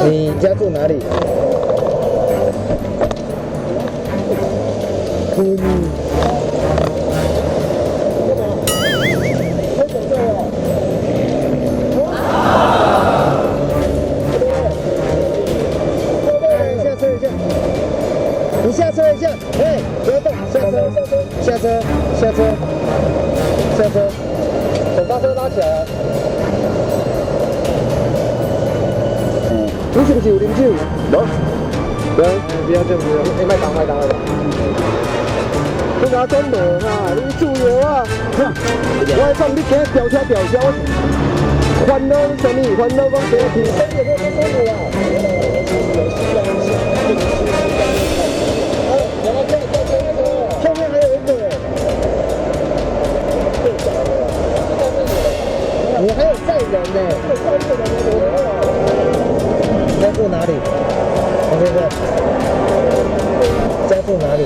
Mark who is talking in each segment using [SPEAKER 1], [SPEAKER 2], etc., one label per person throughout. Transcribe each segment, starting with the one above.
[SPEAKER 1] 你家住哪里？你下车一下，哎，不要动，下车，下车，下车，下车，手刹车拉起来。你是不是有啉酒？无。对，不要这样，不要。哎，麦当。你拿转落嘛，你自由啊！我还讲你今日飙车，烦恼什么？烦恼讲这个提升有没有舒服啊？后面还有一个，你还有载人呢。家住哪里？同学们，家住哪里？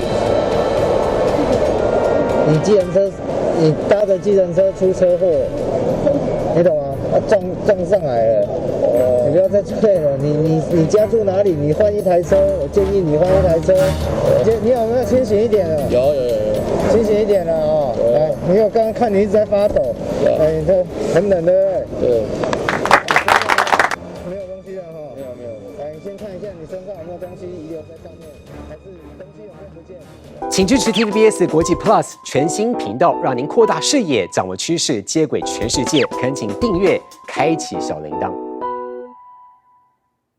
[SPEAKER 1] 你搭着计程车出车祸，你懂吗？撞上来了。你不要再退了。你家住哪里？你换一台车，我建议你换一台车。你有没有清醒一点了？
[SPEAKER 2] 有，
[SPEAKER 1] 清醒一点了哦。来，因为我刚刚看你一直在发抖，哎，你这很冷对不对？
[SPEAKER 2] 对。
[SPEAKER 1] 没有东西了哈。
[SPEAKER 2] 没有。
[SPEAKER 1] 来，你先看一下你身上有没有东西遗留在上面，还是东西有没有不见？
[SPEAKER 3] 请支持 TVBS 国际 Plus 全新频道，让您扩大视野，掌握趋势，接轨全世界。恳请订阅，开启小铃铛。